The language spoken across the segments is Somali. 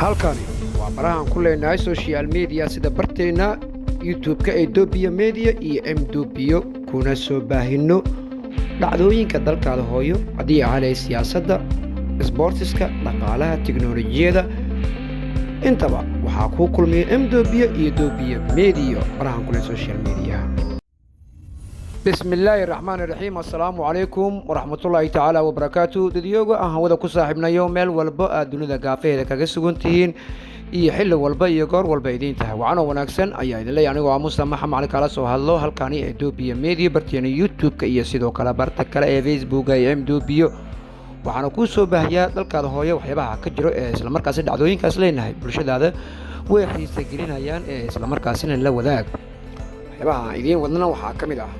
halkani waa barahan ku leenahay social media sida barteena YouTube-ka ee Dobiya Media iyo MDobiyo kuna soo baahino dhacdooyinka dalkaada hooyo hadii ay siyaasadda, sportska, dhaqaalaha, tiknoolajiyada intaba waxa ku kulmay MDobiyo iyo Dobiya Media barahan ku leenahay social media. بسم الله الرحمن الرحيم السلام عليكم ورحمة الله تعالى وبركاته دديوغو هودا ku saaxibnayo meel walba dunida gaafeeda kaga sugantihiin iyo xilli walba iyo goor walba idin tahay waxaan wanaagsan ayaa idin leeyahay anigoo Muuse Maxamed kala soo hadlo halkani ee Dobiya Media barteena YouTube-ka iyo sidoo kale barta kale ee Facebook-ga ee MDobiyo waxaan ku soo baahiyaa dalkaada hooyo waxyaabaha ka jiro ee isla markaas dhacdooyinkaas leenahay bulshadaada way xiisa gelinayaan ee isla markaasina la wadaag waxyaabaha idin wadnana waxa kamid ah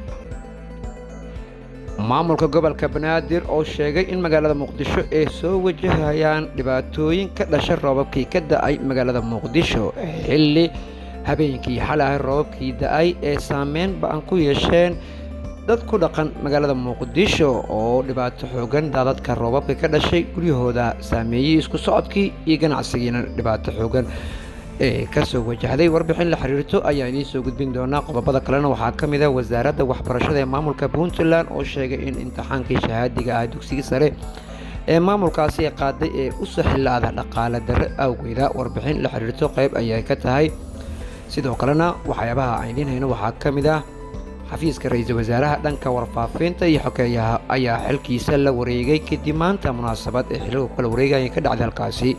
maamulka gobolka Banaadir oo sheegay in magaalada Muqdisho ay soo wajahayaan dhibaatooyin ka dhashay roobabkii ka da'ay magaalada Muqdisho xilli habeenkii xalay roobabkii da'ay ee saameyn baan ku yeesheen dad ku dhaqan magaalada Muqdisho oo dhibaato xoogan dadka roobabka ka dhashay guryahooda saameeyay isku socodkii iyo ganacsigiina dhibaato xoogan ka soo wajahday warbixin la xiriirto ayaa inii soo gudbin doona qodobada kalena waxaa kamid ah wasaaradda waxbarashada ee maamulka Puntland oo sheegay in imtixaankii shahaadiga ah dugsiga sare ee maamulkaasi qaaday ee u saxilaada dhaqaale darro awgeeda warbixin la xiriirto qayb ayay ka tahay sidoo kalena waxyaabaha ay idin waxaa kamid ah xafiiska ra'iisul wasaaraha dhanka warfaafinta iyo xogeeyaha ayaa xilkiisa la wareegay kadib maanta munaasabad ee xilka kala wareegay ka dhacday halkaasi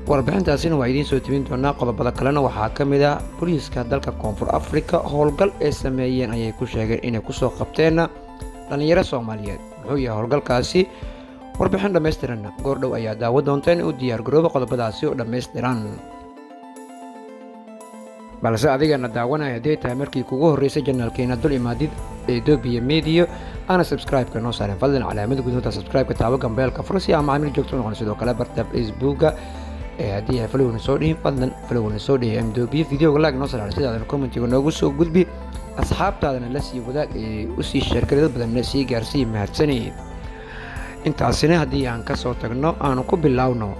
warbixintaasina waa idin soo tibin doonaa qodobada kalena waxaa kamid ah booliiska dalka Koonfur Afrika howlgal ay sameeyeen ayay ku sheegeen inay ku soo qabteen dhalinyaro Soomaaliyeed wuxuu yahay howlgalkaasi warbixin dhameystiran goordhow ayaa daawo doonteen u diyaar garooba qodobadaasi oo dhameystiran balse adigana daawanaya hadii tahay markii kugu horeysay channelkeena dul imaadid ee Dobiya Media ana subscribe-ka noo saaran fadlan calaamada gudaha subscribe-ka taabo gambeelka fursi ama macaamiil joogto noqon sidoo kale barta Facebook-ga hadii ay follow soo dhihin fadlan follow soo dhihin MDobiyo video like noo saaran sidoo comment-iga noogu soo gudbi asxaabtaadana la sii wadaag ee u sii share dad badan la sii gaarsii mahadsanid intaasina hadii aan ka soo tagno aan ku bilaawno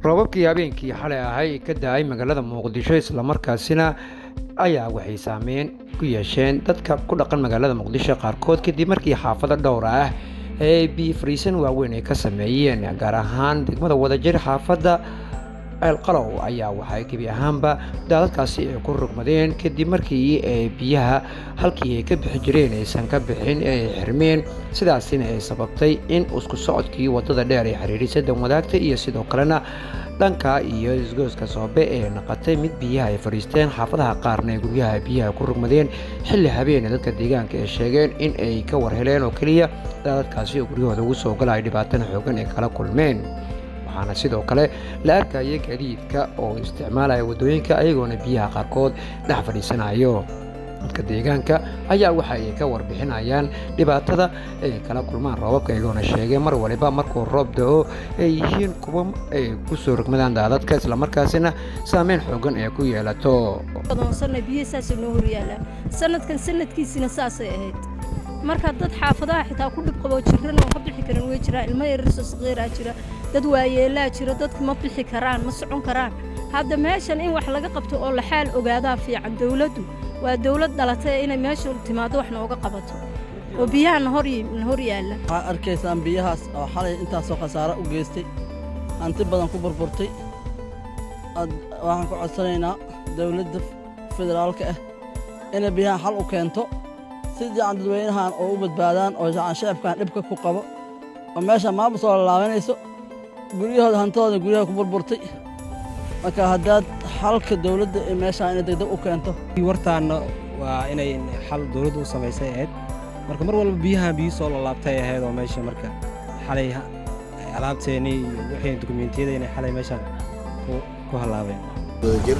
roobabkii habeenkii xalay ahay ka da'ay magaalada Muqdisho isla markaasina ayaa waxay saameyn ku yeesheen dadka ku dhaqan magaalada Muqdisho qaarkood kadib markii xaafado dhowr ah ay biifriisan waaweyn ay ka sameeyeen gaar ahaan degmada Wadajir xaafada Alqalow ayaa waxay gabi ahaanba dadkaasi ay ku rugmadeen kadib markii ay biyaha halkii ay ka bixi jireen aysan ka bixin ay xirmeen sidaasina ay sababtay in isku socodkii wadada dheer ay xiriirisay wadaagta iyo sidoo kalena dhanka iyo isgooska Soobe ee naqatay mid biyaha ay fariisteen xaafadaha qaarna ee guryaha biyaha ku rugmadeen xilli habeen dadka deegaanka ay sheegeen in ay ka warheleen oo kaliya dadkaasi oo guryahooda ugu soo galay dhibaatana xoogan ay kala kulmeen waxaana sidoo kale la arkayay gaadiidka oo isticmaalaya wadooyinka ayagoona biyaha qaarkood dhex fadhiisanayo dadka deegaanka ayaa waxa ay ka warbixinayaan dhibaatada ay kala kulmaan roobabka ayagoona sheegay mar waliba markuu roob da'o ay yihiin kuwa ay ku soo rugmadaan dadka isla markaasina saameyn xoogan ay ku yeelato sanadkan sanadkiisina saasay ahayd marka dad xaafadaha xitaa ku dhib qabo jirran oo ka bixi karin way jiraan ilmo yar saqeera jira dad waayeelaa jira dadku ma bixi karaan ma socon karaan hadda meeshan in wax laga qabto oo la xaal ogaadaa fiican dawladdu waa dawlad dhalatay inay meesha timaado wax nooga qabato oo biyaha hor yaala waxaan arkaysaan biyahaas oo xalay intaas oo khasaaro u geystay hanti badan ku burburtay waxaan ku codsanaynaa dawladda federaalka ah inay biyaha xal u keento si jaan dadweynahan oo u badbaadaan oo jaan shacabkan dhibka ku qabo oo meesha maamul soo laabanayso guryahooda hantooda guryaha ku burburtay marka haddaad xalka dawladda ee meesha inay degdeg u keento wartaana waa inay xal dawladdu u samaysay ahayd marka mar walba biyo soo laabtay ahayd oo meesha marka xalay alaabteeni iyo wixii dukumeentiyada inay xalay meesha ku halaabeen Wadajir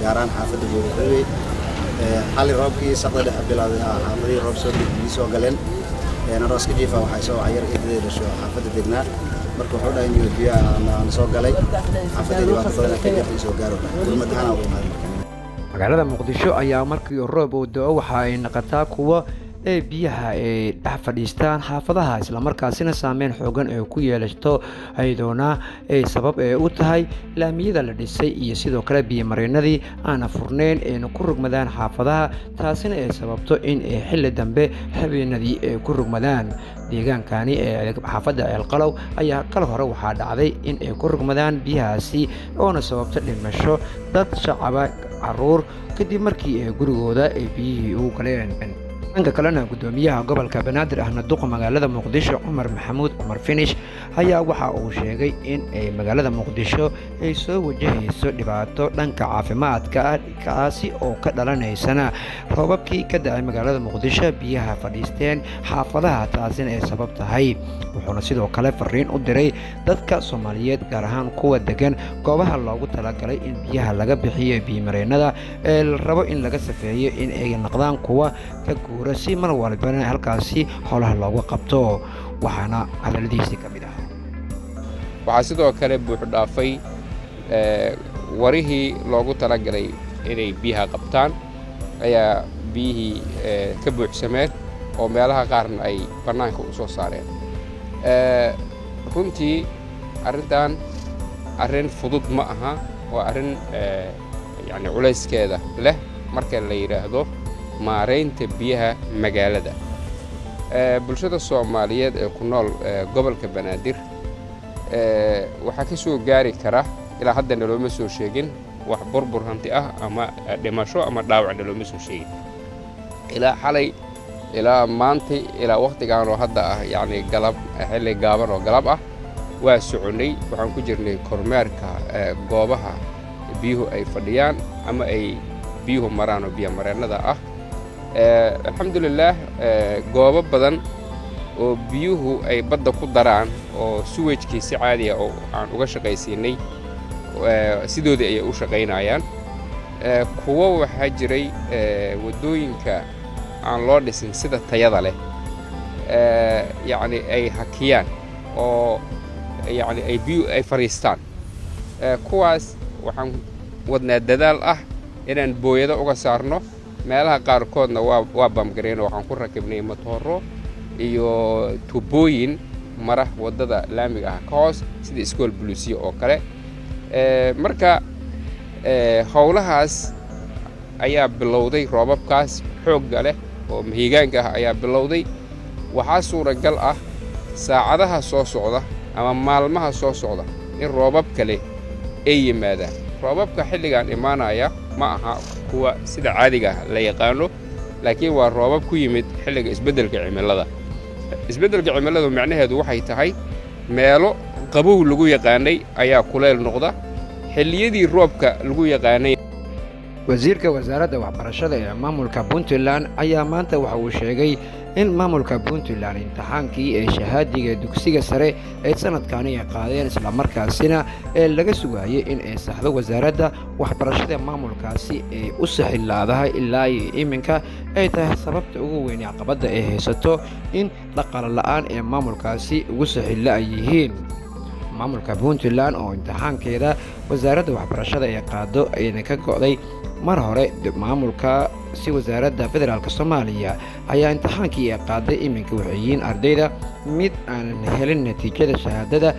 gaaraan xaafadda Boorreey xalay roobkii saqda bilaawday xaafadii roob soo dhigay soo galeen naraska jiifa waxay soo cayar idii dhasho xaafadda degnaa marka wuxuu dhahay inuu biyaha aan soo galay xaafadii waa badan ka jirtay soo gaaro gurmadana u imaadeen magaalada Muqdisho ayaa markii roob uu da'o waxa ay noqotaa kuwa ee biyaha ay dhex fadhiistaan xaafadaha islamarkaasina saameyn xoogan ay ku yeelato ayadoona ay sabab u tahay laamiyada la dhisay iyo sidoo kale biyomareenadii aana furneyn ayna ku rogmadaan xaafadaha taasina ay sababto in ay xilli dambe habeenadii ay ku rogmadaan deegaankani ee xaafadda ceelqalow ayaa kala hore waxaa dhacday in ay ku rogmadaan biyahaasi oona sababto dhimasho dad shacaba caruur kadib markii ay gurigooda ay biyihii ugu galeen dhanka kalena gudoomiyaha gobolka banaadir ahna duqa magaalada muqdisho cumar maxamuud cumar finish ayaa waxa uu sheegay in ay magaalada muqdisho ay soo wajahayso dhibaato dhanka caafimaadka ah kaasi oo ka dhalanaysana roobabkii ka da'ay magaalada muqdisho biyaha fadhiisteen xaafadaha taasina ay sabab tahay wuxuuna sidoo kale fariin u diray dadka Soomaaliyeed gaar ahaan kuwa degan goobaha loogu talagalay in biyaha laga bixiyo biyo-mareenada ee la rabo in laga safeeyo in ay noqdaan kuwa ka guura si mar walbana halkaasi howlaha loogu qabto waxaana hadaladiisii ka mid ah waxaa sidoo kale buux dhaafay warihii loogu talagalay inay biyaha qabtaan ayaa biyihii ka buuxsameen oo meelaha qaarna ay bannaanka u soo saareen runtii arrintan arrin fudud ma aha waa arrin yacni culayskeeda leh marka la yidhaahdo maaraynta biyaha magaalada bulshada Soomaaliyeed ee ku nool gobolka Banaadir waxaa ka soo gaari kara ilaa hadda looma soo sheegin wax burbur hanti ah ama dhimasho ama dhaawac looma soo sheegin ilaa xalay ilaa maanta ilaa waqtigan oo hadda ah yacni galab xilli gaaban oo galab ah waa soconay waxaan ku jirnay kormeerka goobaha biyuhu ay fadhiyaan ama ay biyuhu maraan oo biyo mareennada ah alxamdulillaah goobo badan oo biyuhu ay badda ku daraan oo suwajkii si caadi ah oo aan uga shaqaysiinay sidoodii ayay u shaqaynayaan kuwo waxaa jiray waddooyinka aan loo dhisin sida tayada leh yacni ay hakiyaan oo yacni ay biyuhu ay fadhiistaan kuwaas waxaan wadnaa dadaal ah inaan booyado uga saarno meelaha qaarkoodna waa bamgareen waxaan ku rakibnay matooro iyo tubooyin mara waddada laamiga ah ka hoos sida iskool buluusiya oo kale marka howlahaas ayaa bilowday roobabkaas xoogga leh oo mahiigaanka ah ayaa bilowday waxaa suuragal ah saacadaha soo socda ama maalmaha soo socda in roobab kale ay yimaadaan roobabka xilligan imaanaya ma aha kuwa sida caadiga la yaqaano laakiin waa roobab ku yimid xilliga isbeddelka cimilada isbeddelka cimiladu macnaheedu waxay tahay meelo qabow lagu yaqaanay ayaa kuleyl noqda xilliyadii roobka lagu yaqaanay wasiirka wasaaradda waxbarashada ee maamulka Puntland ayaa maanta waxa uu sheegay in maamulka Puntland imtixaankii ee shahaadiga dugsiga sare ee sanadkan ay qaadeen isla markaasina ee laga sugayay in ay saxdo wasaaradda waxbarashada maamulkaasi ee u saxilaadahay ilaa iminka ay tahay sababta ugu weyn ee caqabada ay haysato in dhaqaale la'aan ee maamulkaasi ugu saxila ay yihiin maamulka Puntland oo imtixaankeeda wasaaradda waxbarashada ay qaado ayna ka go'day mar hore maamulka si wasaaradda federaalka Soomaaliya ayaa imtixaankii ay qaaday iminka waxiyiin ardayda mid aan helin natiijada shahaadada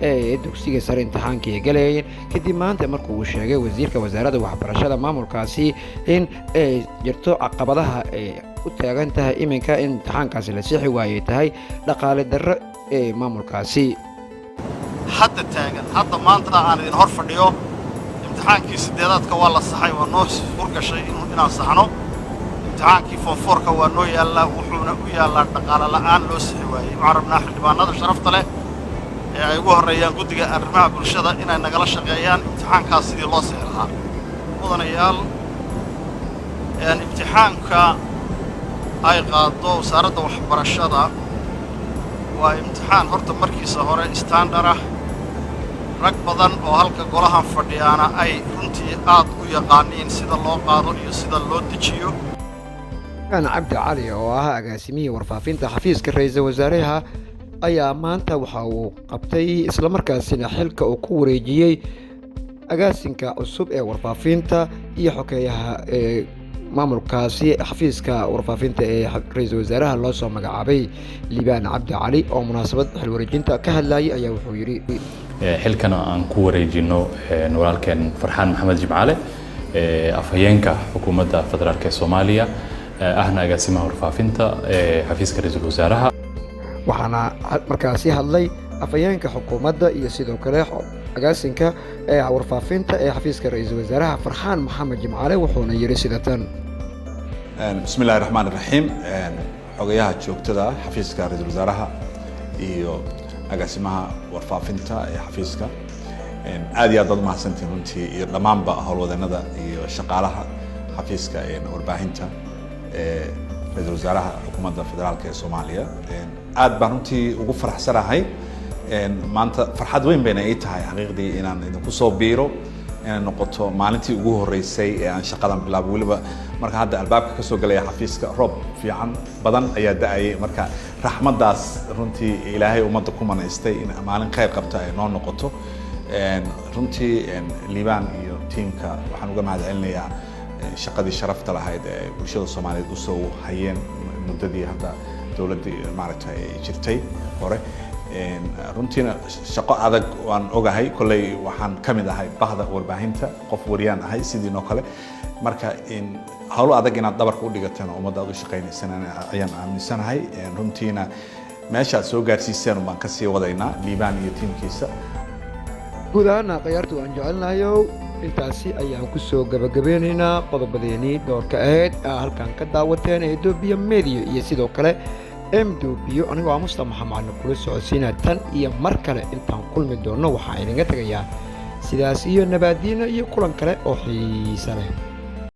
ee dugsiga sare imtixaankii ay galayeen kadib maanta markuu uu sheegay wasiirka wasaaradda waxbarashada maamulkaasi in ay jirto caqabadaha ay u taagan tahay iminka in imtixaankaasi la sixi waayay tahay dhaqaale darro ee maamulkaasi hadda taagan hadda maanta aan idin hor fadhiyo imtixaankii sideedaadka waa la saxay waa noo furgashay inaan saxno imtixaankii foonfoorka waa noo yaallaa wuxuuna u yaallaa dhaqaale la'aan loo sixi waayey waxaan rabnaa xildhibaanada sharafta leh ee ay ugu horreeyaan guddiga arrimaha bulshada inay nagala shaqeeyaan imtixaankaas sidii loo sixi lahaa mudanayaal imtixaanka ay qaado wasaaradda waxbarashada waa imtixaan horta markiisa hore standard ah rag badan oo halka golahan fadhiyaana ay runtii aad u yaqaaniin sida loo qaado iyo sida loo dejiyo cabdi cali oo ah agaasimihii warfaafinta xafiiska ra'iisul wasaaraha ayaa maanta waxa uu qabtay isla markaasina xilka uu ku wareejiyay agaasinka cusub ee warfaafinta iyo xogeeyaha maamulkaasi xafiiska warfaafinta ee ra-iisul wasaaraha loo soo magacaabay liibaan cabdi cali oo munaasabad xil wareejinta ka hadlayay ayaa wuxuu yidhi xilkan aan ku wareejino walaalkeen farxaan maxamed jimcaale afhayeenka xukuumadda federaalk ee Soomaaliya ahna agaasimaha warfaafinta xafiiska ra-iisul wasaaraha waxaana markaasi hadlay afhayeenka xukuumadda iyo sidoo kale agaasinka warfaafinta ee xafiiska ra-iisul wasaaraha farxaan maxamed jimcaale wuxuuna yidhi sida tan bismillahi raxmaani raxiim xogayaha joogtada xafiiska ra-iisul wasaaraha iyo agaasimaha warfaafinta ee xafiiska aad iyo aad baad mahadsantihiin runtii iyo dhammaanba howlwadeenada iyo shaqaalaha xafiiska warbaahinta ra-iisul wasaaraha xukuumadda federaalk ee Soomaaliya aad baan runtii ugu faraxsanahay maanta farxad weyn bayna ii tahay xaqiiqdii inaan idinku soo biiro inay noqoto maalintii ugu horeysay ee aan shaqadan bilaabo weliba marka hadda albaabka ka soo galaya xafiiska roob fiican badan ayaa da'ayay marka raxmadaas runtii ilaahay ummadda ku manaystay in maalin khayr qabta ay noo noqoto runtii liibaan iyo tiimka waxaan uga mahadcelinayaa shaqadii sharafta lahayd ee bulshada Soomaaliyeed u soo hayeen muddadii hadda dawladdii maaragtay jirtay hore runtiina shaqo adag waan ogahay kolley waxaan ka mid ahay bahda warbaahinta qof wariyaan ahay sidii noo kale marka hawlo adag inaad dhabarka u dhigateen oo ummadda aad u shaqaynaysaan ayaan aaminsanahay runtiina meesha aad soo gaarsiiseen baan ka sii wadaynaa liibaan iyo tiimkiisa guud ahaana khiyaartu aan jecelnahayow intaasi ayaan ku soo gabagabeynaynaa qodobadeenii doorka ahayd halkan ka daawateen Ethiopia Media iyo sidoo kale MDBio anigoo Mustafa Maxamed kula socodsiinaa tan iyo mar kale intaan kulmi doono waxaan idinga tagayaa sidaas iyo nabadiina iyo kulan kale oo xiiso leh